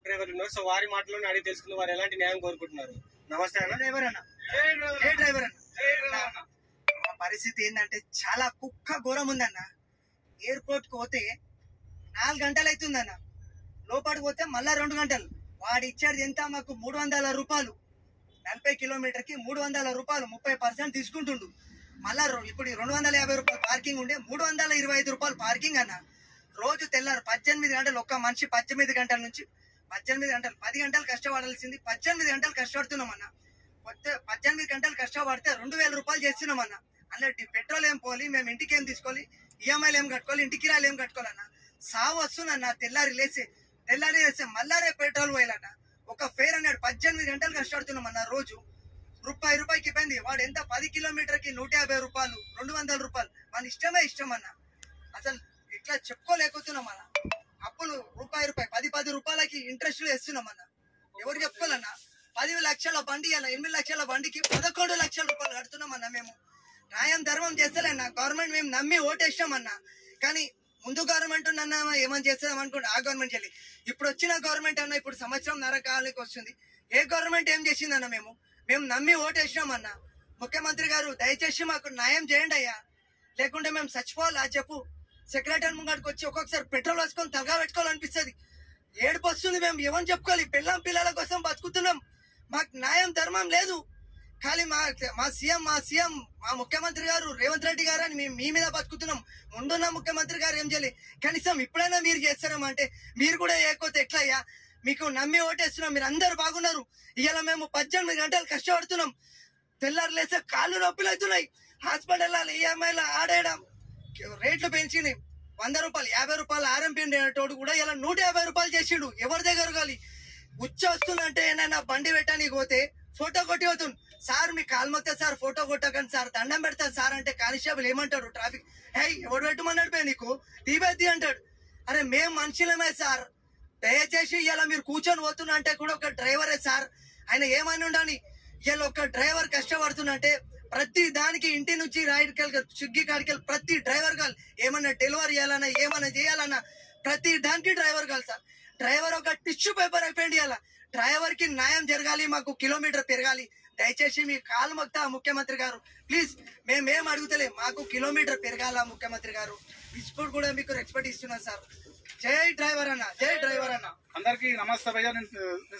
డ్రైవర్లు ఉన్నారు. సో వారి మాటలోనే అడిగి తెలుసుకుని వారు ఎలాంటి న్యాయం కోరుకుంటున్నారు. నమస్తే అన్న. డ్రైవర్ అన్న, డ్రైవర్ అన్న, మా పరిస్థితి ఏంటంటే చాలా కుక్క ఘోరం ఉందన్న. ఎయిర్పోర్ట్ కు పోతే 4 గంటలు అవుతుందన్న, లోపలికి పోతే మళ్ళా 2 గంటలు. వాడు ఇచ్చేది ఎంత మాకు 300 రూపాయలు, 40 కిలోమీటర్ కి 300 రూపాయలు, 30% తీసుకుంటుండు. మళ్ళా ఇప్పుడు 250 రూపాయలు పార్కింగ్ ఉండే 325 రూపాయలు పార్కింగ్ అన్న. రోజు తెల్లారు 18 గంటలు, ఒక్క మనిషి 18 గంటల నుంచి 18 గంటలు, 10 గంటలు కష్టపడాల్సింది 18 గంటలు కష్టపడుతున్నాం అన్న. 18 గంటలు కష్టపడితే 2000 రూపాయలు చేస్తున్నాం అన్న. అన్నట్టు పెట్రోల్ ఏం పోలి, మేము ఇంటికి ఏం తీసుకోవాలి, ఈఎంఐలు ఏం కట్టుకోవాలి, ఇంటి కిరాయిలు ఏం కట్టుకోవాలన్న. సావు వస్తుందన్న. తెల్లారి లేసి మళ్ళా రేపు పెట్రోల్ పోయాలన్న. ఒక ఫేర్ అన్నాడు 18 గంటలు కష్టపడుతున్నాం అన్న. రోజు రూపాయికి పోయింది. వాడు ఎంత 10 కిలోమీటర్ కి 150 రూపాయలు, 200 రూపాయలు. మన ఇష్టం అన్న. అసలు ఇట్లా చెప్పుకోలేకపోతున్నాం అన్న. అప్పులు రూపాయి 10 రూపాయలకి ఇంట్రెస్ట్ వేస్తున్నాం అన్న. ఎవరు చెప్పుకోవాలన్నా? 10 లక్షల బండి అలా 8 లక్షల బండికి 11 లక్షల రూపాయలు కడుతున్నాం అన్న. మేము న్యాయం ధర్మం చేస్తలేనా? గవర్నమెంట్ మేము నమ్మి ఓటేస్తామన్నా. కానీ ముందు గవర్నమెంట్ అన్నా ఏమని చేస్తాం అనుకోండి, ఆ గవర్నమెంట్ చెల్లి. ఇప్పుడు వచ్చిన గవర్నమెంట్ అన్న ఇప్పుడు 1.5 సంవత్సరం కాలానికి వస్తుంది. ఏ గవర్నమెంట్ ఏం చేసిందన్న? మేము నమ్మి ఓటేసినామన్నా. ముఖ్యమంత్రి గారు దయచేసి మాకు న్యాయం చేయండి అయ్యా, లేకుంటే మేము చచ్చిపోవాలా చెప్పు. సెక్రటరీ ముంగడికి వచ్చి ఒక్కొక్కసారి పెట్రోల్ వేసుకొని తలగా పెట్టుకోవాలనిపిస్తుంది. ఏడుపు వస్తుంది. మేము ఏమని చెప్పుకోవాలి? పిల్లల కోసం బతుకుతున్నాం. మాకు న్యాయం ధర్మం లేదు. ఖాళీ మా సీఎం మా ముఖ్యమంత్రి గారు రేవంత్ రెడ్డి గారు అని మేము మీ మీద బతుకుతున్నాం. ముందున్న ముఖ్యమంత్రి గారు ఏం చేయాలి? కనీసం ఇప్పుడైనా మీరు చేస్తారేమో అంటే మీరు కూడా ఏకపోతే ఎట్లయ్యా? మీకు నమ్మి ఓటేస్తున్నాం, మీరు అందరు బాగున్నారు. ఇవాళ మేము 18 గంటలు కష్టపడుతున్నాం. తెల్లారు లేస్తే కాళ్ళు నొప్పులు అవుతున్నాయి. హాస్పిటల్ ఈఎంఐలు ఆడేయడం, రేట్లు పెంచినాయి. 100 రూపాయలు 50 రూపాయలు ఆర్ఎంపీ ఉండేటోడు కూడా ఇలా 150 రూపాయలు చేసిండు. ఎవరి దగ్గర కాలి ఉచ్చ వస్తుందంటే ఏమైనా బండి పెట్టడానికి పోతే ఫోటో కొట్టి అవుతుంది. సార్ మీ కాలు మొత్తే సార్, ఫోటో కొట్టకండి సార్, దండం పెడతాను సార్ అంటే కానిస్టేబుల్ ఏమంటాడు? ట్రాఫిక్ ఎవడు పెట్టమన్నాడు పే నీకు తీబెద్ది అంటాడు. అరే మేము మనుషులమే సార్, దయచేసి ఇలా మీరు కూర్చొని పోతున్నా అంటే కూడా ఒక డ్రైవరే సార్. ఆయన ఏమని ఉండని ఇలా ఒక డ్రైవర్ కష్టపడుతున్నంటే ప్రతి దానికి ఇంటి నుంచి రాయిడికెళ్ళి స్విగ్గీ కాడికెళ్ళి ప్రతి డ్రైవర్ కాదు. ఏమన్నా డెలివరీ చేయాలన్నా ఏమన్నా చేయాలన్నా ప్రతి దానికి డ్రైవర్ కాదు సార్. డ్రైవర్ ఒక టిష్యూ పేపర్ అయిపోయింది. ఇలా డ్రైవర్ కి న్యాయం జరగాలి, మాకు కిలోమీటర్ పెరగాలి. దయచేసి మీ కాలు మొక్తా ముఖ్యమంత్రి గారు, ప్లీజ్. మేమేం అడుగుతలే, మాకు కిలోమీటర్ పెరగాల ముఖ్యమంత్రి గారు. ఇప్పుడు కూడా మీకు రెస్పెక్ట్ ఇస్తున్నాను సార్. జై డ్రైవర్ అన్న, జై డ్రైవర్ అన్న. అందరికి నమస్తే భయ్యా. నేను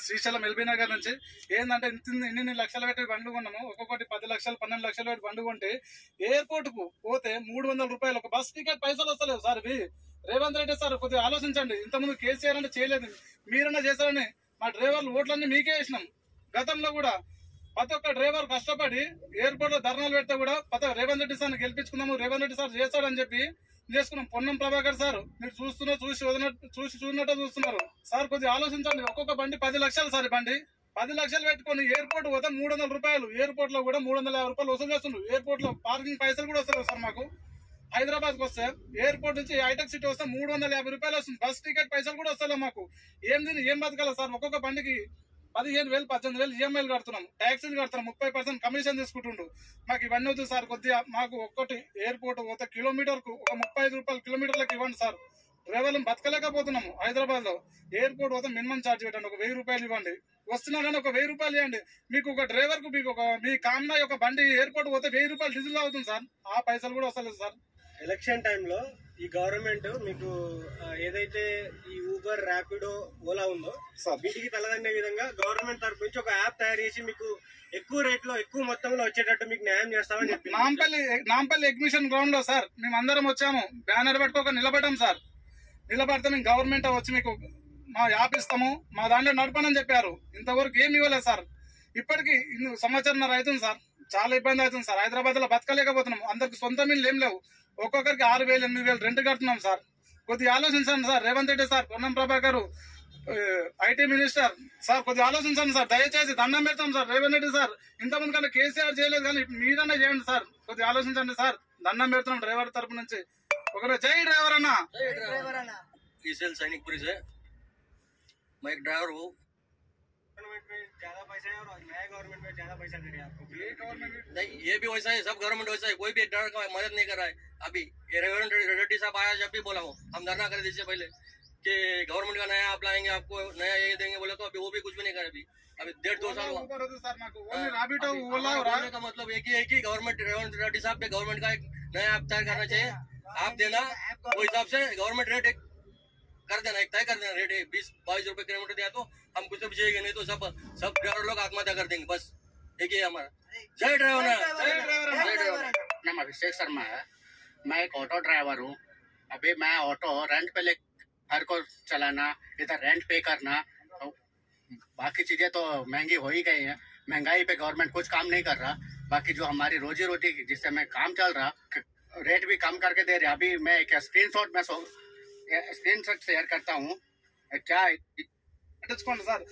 శ్రీశైలం ఎల్బీ నగర్ నుంచి. ఏంటంటే ఇన్ని లక్షలు పెట్టి బండ్లు కొన్నాము. ఒక్కొక్కటి 10 లక్షలు 12 లక్షలు పెట్టి బండ్లు కొంటే ఎయిర్పోర్ట్ కు పోతే 300 రూపాయలు ఒక బస్ టికెట్ పైసలు వస్తలేవు సార్. ఇవి రేవంత్ రెడ్డి సార్ కొద్దిగా ఆలోచించండి. ఇంతకుముందు కేసీఆర్ అంటే చేయలేదు, మీరన్నా చేశారని మా డ్రైవర్లు ఓట్లన్నీ మీకే వేసినాం. గతంలో కూడా ప్రతి ఒక్క డ్రైవర్ కష్టపడి ఎయిర్పోర్ట్ లో ధర్నాలు పెడితే కూడా రేవంత్ రెడ్డి సార్ గెలిపించుకున్నాము, రేవంత్ రెడ్డి సార్ చేస్తాడని చెప్పి చేసుకున్నాం. పొన్నం ప్రభాకర్ సార్ మీరు చూసినట్టు చూస్తున్నారు సార్. కొద్దిగా ఆలోచించండి. ఒక్కొక్క బండి 10 లక్షలు సార్. బండి 10 లక్షలు పెట్టుకుని ఎయిర్పోర్ట్ పోతే 300 రూపాయలు. ఎయిర్పోర్ట్ లో కూడా 350 రూపాయలు వసూలు చేస్తుండ్రు. ఎయిర్పోర్ట్ లో పార్కింగ్ పైసలు కూడా వస్తారు సార్. మాకు హైదరాబాద్ కు వస్తే ఎయిర్పోర్ట్ నుంచి హైటెక్ సిటీ వస్తే 350 రూపాయలు వస్తుంది. బస్ టికెట్ పైసలు కూడా వస్తలేవు మాకు. ఏం బతకాలి సార్? ఒక్కొక్క బండికి 15,000 18,000 ఈఎంఐలు కడుతున్నాం, ట్యాక్సీలు కడుతున్నాం, 30% కమిషన్ తీసుకుంటుండు. మాకు ఇవన్నీ వద్దు సార్. కొద్దిగా మాకు ఒక్కటి ఎయిర్పోర్ట్ పోతే కిలోమీటర్ కు ఒక 35 రూపాయలు కిలోమీటర్లకు ఇవ్వండి సార్. డ్రైవర్లను బతకలేకపోతున్నాము. హైదరాబాద్ లో ఎయిర్పోర్ట్ పోతే మినిమం ఛార్జ్ పెట్టండి, ఒక 1000 రూపాయలు ఇవ్వండి. వస్తున్నా కానీ ఒక 1000 రూపాయలు ఇవ్వండి. మీకు ఒక డ్రైవర్ కు మీ కామ్నా ఒక బండి ఎయిర్పోర్ట్ పోతే 1000 రూపాయలు డీజిల్ అవుతుంది సార్. ఆ పైసలు కూడా వస్తలేదు సార్. ఎలక్షన్ టైంలో ఈ గవర్నమెంట్ మీకు ఏదైతే ఈ ఊబర్ ర్యాపిడో ఓలా ఉందో వీటికి తలదన్నే విధంగా గవర్నమెంట్ తరఫు నుంచి ఒక యాప్ తయారు చేసి మీకు ఎక్కువ రేట్ లో ఎక్కువ మొత్తంలో వచ్చేటట్టు మీకు న్యాయం చేస్తామని చెప్పి నాంపల్లి ఎగ్జిబిషన్ గ్రౌండ్ లో సార్ మేము అందరం వచ్చాము. బ్యానర్ పెట్టుకోక నిలబడ్డాం సార్. నిలబడితే మేము గవర్నమెంట్ వచ్చి మీకు మా యాప్ ఇస్తాము, మా దాంట్లో నడపనని చెప్పారు. ఇంతవరకు ఏమి ఇవ్వలేదు సార్. ఇప్పటికి 1.5 సంవత్సరం అవుతుంది సార్. చాలా ఇబ్బంది అవుతుంది సార్. హైదరాబాద్ లో బతకలేకపోతున్నాం. అందరికి సొంత మిల్లు ఏం లేవు. ఒక్కొక్కరికి 6,000 8,000 రెంట్ కడుతున్నాం సార్. కొద్దిగా ఆలోచించండి sir. Revanth Reddy sir, Ponnam Prabhakar IT minister sir, కొద్దిగా ఆలోచించండి సార్. దయచేసి దండం పెడతాం సార్. రేవంత్ రెడ్డి సార్ ఇంతకుముందు కంటే కేసీఆర్ చేయలేదు కానీ మీరన్నా చేయండి సార్. కొద్దిగా ఆలోచించండి సార్. దండం పెడుతున్నాం డ్రైవర్ తరపు నుంచి. ఒకటే జై డ్రైవర్ అన్న. सैनिकपुरी से मैं एक ड्राइवर हूँ। गवर्नमेंट में ज्यादा पैसा है और नया गवर्नमेंट में ज्यादा पैसा दे रहे हैं आपको। ये गवर्नमेंट नहीं, ये भी वैसा है, सब गवर्नमेंट वैसा है। कोई भी ड्राइवर का मदद नहीं कर रहा है। अभी रेवंत रेड्डी साहब आया, जब भी बोला हूँ हम धरना कर दीजिए पहले, कि गवर्नमेंट का नया आप लाएंगे, आपको नया ये देंगे बोले, तो अभी वो भी कुछ भी नहीं करे। अभी 1.5-2 साल हुआ। ऊबर होती सार माको ओनली राबिडो ओला और बोलने का मतलब एक ही है कि गवर्नमेंट रेवंत रेड्डी साहब ने गवर्नमेंट का एक नया ऐप तैयार करना चाहिए। आप देना वो हिसाब से गवर्नमेंट रेट एक कर देना, एक तय कर देना रेट 20-22 रुपए किलोमीटर दिया तो हम कुछ तो बचेगा नहीं, तो सब ड्राइवर लोग आत्महत्या कर देंगे। बस एक ही हमारा। जय ड्राइवर। नाम अभिषेक शर्मा है। मैं एक ऑटो ड्राइवर हूँ। अभी मैं ऑटो रेंट पे ले घर को चलाना, इधर रेंट पे करना, बाकी चीजें तो महंगी हो ही गई हैं। महंगाई पे गवर्नमेंट कुछ काम नहीं कर रहा। बाकी जो हमारी रोजी रोटी जिससे मैं काम चल रहा, रेट भी कम करके दे रहे। अभी मैं एक स्क्रीनशॉट शेयर करता हूँ। क्या పట్టించుకోండి సార్.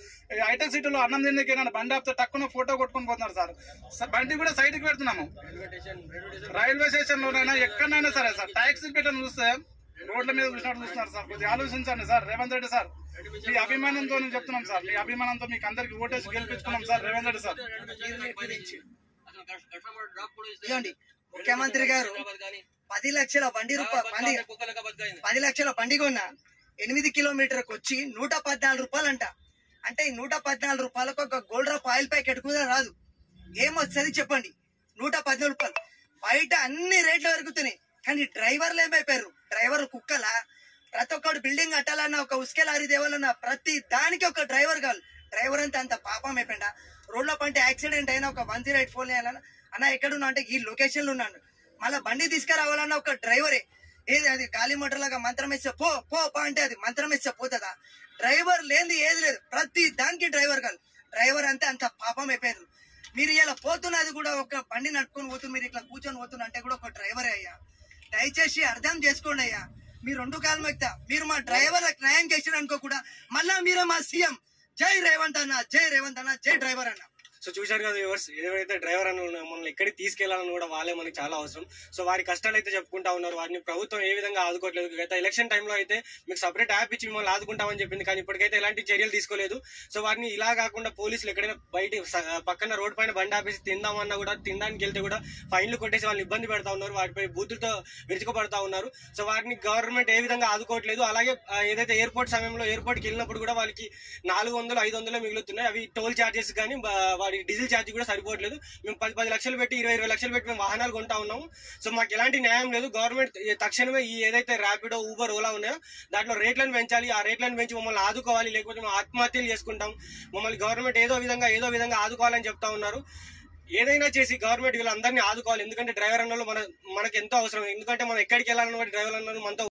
హైటెక్ సిటీలో అన్నం తినేకి బండి ఆపితే టక్కున ఫోటో కొట్టుకొని పోతున్నారు సార్. బండి కూడా సైడ్కి పెడుతున్నాము. రైల్వే స్టేషన్ లోనైనా ఎక్కడైనా సరే సార్ ట్యాక్సీ పెట్టని చూస్తే రోడ్ల మీద చూసినట్టు చూస్తున్నారు సార్. కొద్దిగా ఆలోచించండి సార్. రేవంత్ రెడ్డి సార్, మీ అభిమానంతో నేను చెప్తున్నాం సార్, మీ అభిమానంతో మీకు అందరికి ఓటేసి గెలిపించుకున్నాం సార్ రేవంత్ రెడ్డి సార్. ఇదిగోండి, ముఖ్యమంత్రి గారు 10 లక్షల బండి 10 లక్షల బండి కొన్న 8 కిలోమీటర్కి వచ్చి 114 రూపాయలంట. అంటే ఈ 114 రూపాయలకు ఒక గోల్డ్ డ్రాప్ ఆయిల్ ప్యాకెట్ కూడా రాదు. ఏమొస్తుంది చెప్పండి? 114 రూపాయలు. బయట అన్ని రేట్లు పెరుగుతున్నాయి, కానీ డ్రైవర్లు ఏమైపోయారు? డ్రైవర్ కుక్కలా? ప్రతి ఒక్కడు బిల్డింగ్ కట్టాలన్నా, ఒక ఉసుకే లారీ దేవాలన్నా ప్రతి దానికి ఒక డ్రైవర్ కావాలి. డ్రైవర్ అంతా అంత పాపం అయిపోయిందా? రోడ్ల పంటే యాక్సిడెంట్ అయినా ఒక 108 ఫోన్ చేయాలన్నా, అన్న ఎక్కడున్నా అంటే ఈ లొకేషన్ లో ఉన్నాను, మళ్ళీ బండి తీసుకురావాలన్నా ఒక డ్రైవరే. ఏది అది గాలి మోటార్ లాగా మంత్రం వేస్తే పో పో పో అంటే అది మంత్రం వేస్తే పోతుందా? డ్రైవర్ లేనిది ఏది లేదు, ప్రతి దానికి డ్రైవర్ కాదు. డ్రైవర్ అంతే అంత పాపం అయిపోయారు. మీరు ఇలా పోతున్నది కూడా ఒక బండి నడుపుకొని పోతున్నారు, మీరు ఇట్లా కూర్చొని పోతున్నా అంటే కూడా ఒక డ్రైవరే అయ్యా. దయచేసి అర్థం చేసుకోండి అయ్యా. మీరు 2 కాలం ఎక్కుతా, మీరు మా డ్రైవర్లకు న్యాయం చేసిన అనుకో కూడా మళ్ళా మీరే మా సీఎం. జై రేవంత్ అన్న, జై రేవంత్ అన్న, జై డ్రైవర్ అన్న. సో చూశారు కదా వ్యూవర్స్, ఏదైతే డ్రైవర్ అని మనల్ని ఎక్కడికి తీసుకెళ్లాలని కూడా వాళ్ళే మనకి చాలా అవసరం. సో వారి కష్టాలు అయితే చెప్పుకుంటా ఉన్నారు. వారిని ప్రభుత్వం ఏ విధంగా ఆదుకోవట్లేదు. గత ఎలక్షన్ టైంలో అయితే మీకు సపరేట్ యాప్ ఇచ్చి మిమ్మల్ని ఆదుకుంటామని చెప్పింది, కానీ ఇప్పటికైతే ఎలాంటి చర్యలు తీసుకోలేదు. సో వారిని ఇలా కాకుండా పోలీసులు ఎక్కడైనా బయట పక్కన రోడ్ పైన బండి ఆపేసి తిందామన్నా కూడా, తినడానికి వెళ్తే కూడా ఫైన్లు కొట్టేసి వాళ్ళని ఇబ్బంది పెడతా ఉన్నారు. వాటిపై బూతులతో విరుచుకుపడతా ఉన్నారు. సో వారిని గవర్నమెంట్ ఏ విధంగా ఆదుకోవట్లేదు. అలాగే ఏదైతే ఎయిర్పోర్ట్ సమయంలో ఎయిర్పోర్ట్కి వెళ్ళినప్పుడు కూడా వాళ్ళకి 400-500 మిగులుతున్నాయి. అవి టోల్ ఛార్జెస్ కానీ వాడి డీజిల్ ఛార్జ్ కూడా సరిపోవట్లేదు. మేము 10 లక్షలు పెట్టి 20 లక్షలు పెట్టి మేము వాహనాలు కొంటా ఉన్నాము. సో మాకు ఎలాంటి న్యాయం లేదు. గవర్నమెంట్ తక్షణమే ఈ ఏదైతే ర్యాపిడో, ఊబర్, ఓలా ఉన్నాయో దాంట్లో రేట్లను పెంచాలి. ఆ రేట్లను పెంచి మమ్మల్ని ఆదుకోవాలి, లేకపోతే మేము ఆత్మహత్యలు చేసుకుంటాం. మమ్మల్ని గవర్నమెంట్ ఏదో విధంగా ఆదుకోవాలని చెప్తా ఉన్నారు. ఏదైనా చేసి గవర్నమెంట్ వీళ్ళందరినీ ఆదుకోవాలి. ఎందుకంటే డ్రైవర్ అన్నలు మనకు ఎంతో అవసరం. ఎందుకంటే మనం ఎక్కడికి వెళ్ళాలన్న డ్రైవర్ అన్నలు మనతో